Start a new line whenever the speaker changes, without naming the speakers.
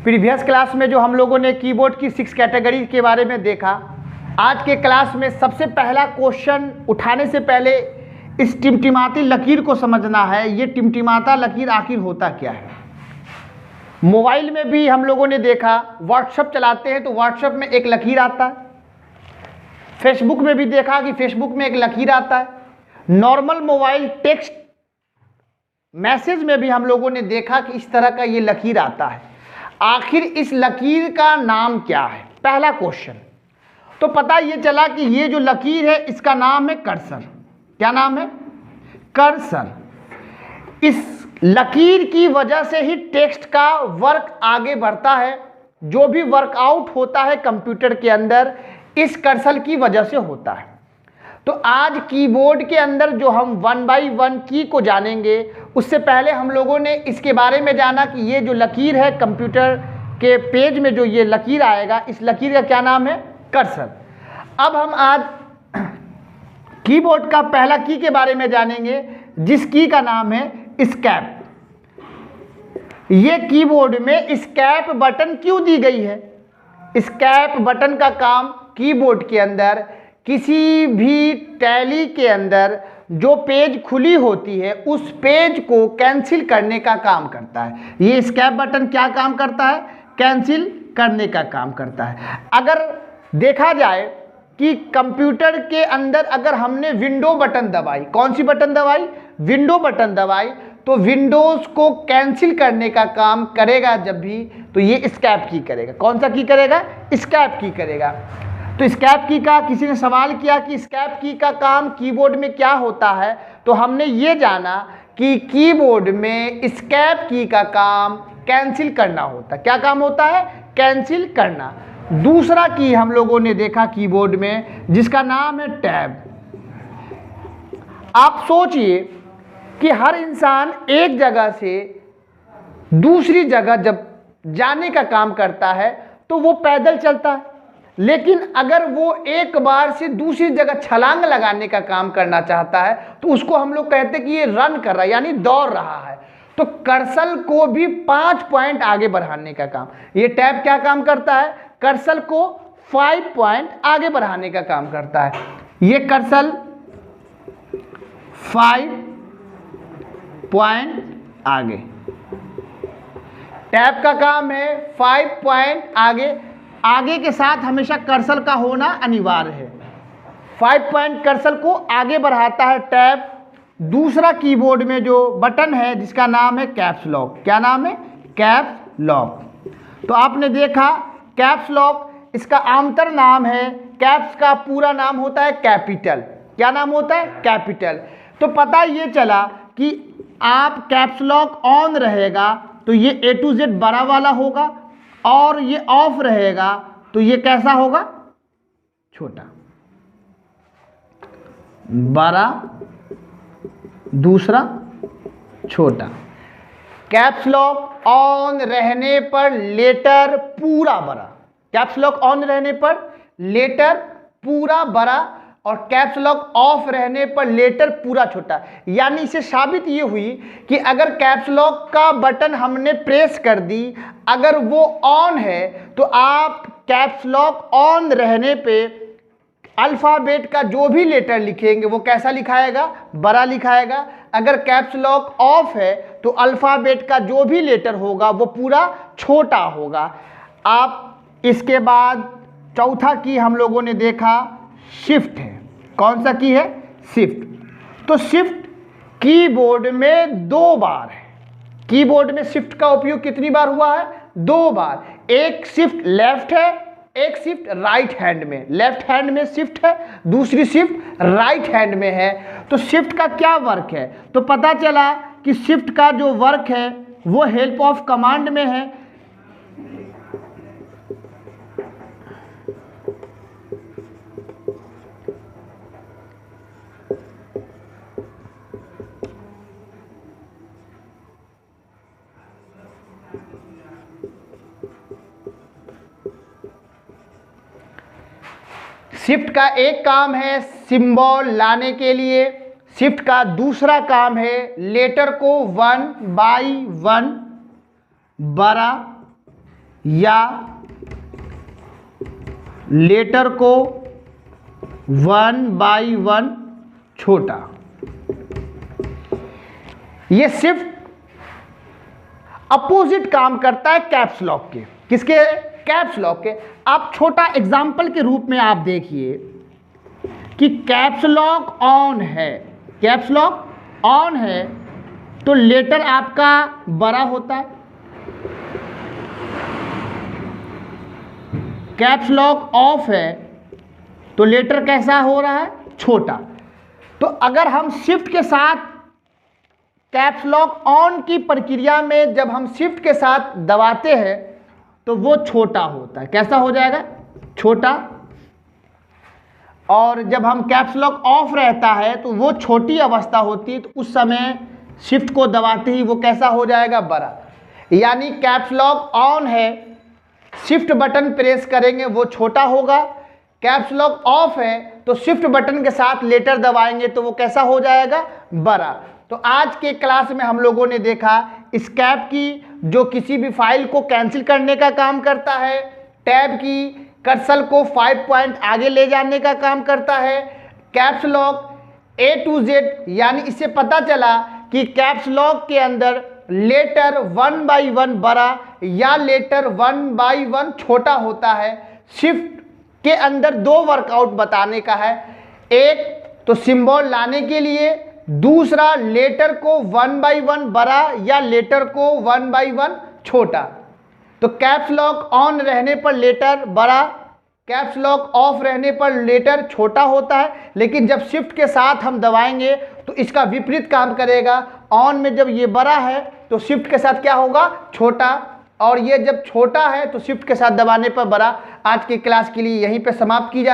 Previous class में जो हम लोगों ने कीबोर्ड की 6 कैटेगरी के बारे में देखा, आज के क्लास में सबसे पहला क्वेश्चन उठाने से पहले इस टिमटिमाती लकीर को समझना है। ये टिमटिमाता लकीर आखिर होता क्या है। मोबाइल में भी हम लोगों ने देखा, व्हाट्सएप चलाते हैं तो व्हाट्सएप में एक लकीर आता है। फेसबुक में भी देखा कि फेसबुक में एक लकीर आता है। नॉर्मल मोबाइल टेक्स्ट मैसेज में भी हम लोगों ने देखा कि इस तरह का ये लकीर आता है। आखिर इस लकीर का नाम क्या है, पहला क्वेश्चन। तो पता ये चला कि ये जो लकीर है इसका नाम है कर्सर। क्या नाम है? कर्सर। इस लकीर की वजह से ही टेक्स्ट का वर्क आगे बढ़ता है। जो भी वर्कआउट होता है कंप्यूटर के अंदर इस कर्सर की वजह से होता है। तो आज कीबोर्ड के अंदर जो हम 1 बाय 1 की को जानेंगे, उससे पहले हम लोगों ने इसके बारे में जाना कि ये जो लकीर है कंप्यूटर के पेज में जो ये लकीर आएगा, इस लकीर का क्या नाम है? कर्सर। अब हम आज कीबोर्ड का पहला की के बारे में जानेंगे, जिस की का नाम है एस्केप। ये कीबोर्ड में एस्केप बटन क्यों दी गई है? एस्केप बटन का काम कीबोर्ड के अंदर किसी भी टैली के अंदर जो पेज खुली होती है उस पेज को कैंसिल करने का काम करता है। ये एस्केप बटन क्या काम करता है? कैंसिल करने का काम करता है। अगर देखा जाए कि कंप्यूटर के अंदर अगर हमने विंडो बटन दबाई, कौन सी बटन दबाई? विंडो बटन दबाई, तो विंडोज को कैंसिल करने का काम करेगा जब भी, तो ये एस्केप की करेगा। कौन सा की करेगा? एस्केप की करेगा। तो एस्केप की का किसी ने सवाल किया कि एस्केप की का काम कीबोर्ड में क्या होता है, तो हमने ये जाना कि कीबोर्ड में एस्केप की का काम कैंसिल करना होता है। क्या काम होता है? कैंसिल करना। दूसरा की हम लोगों ने देखा कीबोर्ड में, जिसका नाम है टैब। आप सोचिए कि हर इंसान एक जगह से दूसरी जगह जब जाने का काम करता है तो वो पैदल चलता है, लेकिन अगर वो एक बार से दूसरी जगह छलांग लगाने का काम करना चाहता है तो उसको हम लोग कहते हैं कि ये रन कर रहा है, यानी दौड़ रहा है। तो कर्सर को भी 5 पॉइंट आगे बढ़ाने का काम, ये टैब क्या काम करता है? कर्सर को 5 पॉइंट आगे बढ़ाने का काम करता है। ये कर्सर 5 पॉइंट आगे, टैब का काम है 5 पॉइंट आगे। आगे के साथ हमेशा कर्सर का होना अनिवार्य है। 5 पॉइंट कर्सर को आगे बढ़ाता है टैब। दूसरा कीबोर्ड में जो बटन है जिसका नाम है कैप्स लॉक। क्या नाम है? Caps lock. तो आपने देखा कैप्स लॉक, इसका आमतर नाम है। कैप्स का पूरा नाम होता है कैपिटल। क्या नाम होता है? कैपिटल। तो पता ये चला कि आप कैप्स लॉक ऑन रहेगा तो ये A to Z बड़ा वाला होगा, और ये ऑफ रहेगा तो ये कैसा होगा? छोटा। बड़ा, दूसरा छोटा। कैप्स लॉक ऑन रहने पर लेटर पूरा बड़ा, कैप्स लॉक ऑन रहने पर लेटर पूरा बड़ा, और कैप्स लॉक ऑफ रहने पर लेटर पूरा छोटा। यानी इसे साबित ये हुई कि अगर कैप्स लॉक का बटन हमने प्रेस कर दी, अगर वो ऑन है तो आप कैप्स लॉक ऑन रहने पे अल्फ़ाबेट का जो भी लेटर लिखेंगे वो कैसा लिखाएगा? बड़ा लिखाएगा। अगर कैप्स लॉक ऑफ है तो अल्फ़ाबेट का जो भी लेटर होगा वो पूरा छोटा होगा। आप इसके बाद चौथा की हम लोगों ने देखा शिफ्ट है। कौन सा की है? शिफ्ट। तो शिफ्ट कीबोर्ड में 2 बार है। कीबोर्ड में शिफ्ट का उपयोग कितनी बार हुआ है? 2 बार। एक शिफ्ट लेफ्ट है, एक शिफ्ट राइट हैंड में। लेफ्ट हैंड में शिफ्ट है, दूसरी शिफ्ट राइट हैंड में है। तो शिफ्ट का क्या वर्क है? तो पता चला कि शिफ्ट का जो वर्क है वो हेल्प ऑफ कमांड में है। शिफ्ट का एक काम है सिंबल लाने के लिए, शिफ्ट का दूसरा काम है लेटर को 1 बाय 1 बड़ा या लेटर को 1/1 छोटा। ये शिफ्ट अपोजिट काम करता है कैप्स लॉक के। किसके? कैप्स लॉक के। आप छोटा एग्जाम्पल के रूप में आप देखिए कि कैप्स लॉक ऑन है, कैप्स लॉक ऑन है तो लेटर आपका बड़ा होता है, कैप्स लॉक ऑफ है तो लेटर कैसा हो रहा है? छोटा। तो अगर हम शिफ्ट के साथ कैप्स लॉक ऑन की प्रक्रिया में जब हम शिफ्ट के साथ दबाते हैं तो वो छोटा होता है। कैसा हो जाएगा? छोटा। और जब हम कैप्स लॉक ऑफ रहता है तो वो छोटी अवस्था होती है, तो उस समय शिफ्ट को दबाते ही वो कैसा हो जाएगा? बड़ा। यानी कैप्स लॉक ऑन है, शिफ्ट बटन प्रेस करेंगे वो छोटा होगा। कैप्स लॉक ऑफ है तो शिफ्ट बटन के साथ लेटर दबाएंगे तो वो कैसा हो जाएगा? बड़ा। तो आज के क्लास में हम लोगों ने देखा एस्केप की, जो किसी भी फाइल को कैंसिल करने का काम करता है। टैब की कर्सर को 5 पॉइंट आगे ले जाने का काम करता है। Caps lock A to Z, यानी इससे पता चला कि कैप्स लॉक के अंदर लेटर 1/1 बड़ा या लेटर 1/1 छोटा होता है। शिफ्ट के अंदर 2 वर्कआउट बताने का है, एक तो सिंबल लाने के लिए, दूसरा लेटर को 1/1 बड़ा या लेटर को 1/1 छोटा। तो कैप्स लॉक ऑन रहने पर लेटर बड़ा, कैप्स लॉक ऑफ रहने पर लेटर छोटा होता है। लेकिन जब शिफ्ट के साथ हम दबाएंगे तो इसका विपरीत काम करेगा। ऑन में जब ये बड़ा है तो शिफ्ट के साथ क्या होगा? छोटा। और ये जब छोटा है तो शिफ्ट के साथ दबाने पर बड़ा। आज की क्लास के लिए यहीं पे समाप्त की जाती है।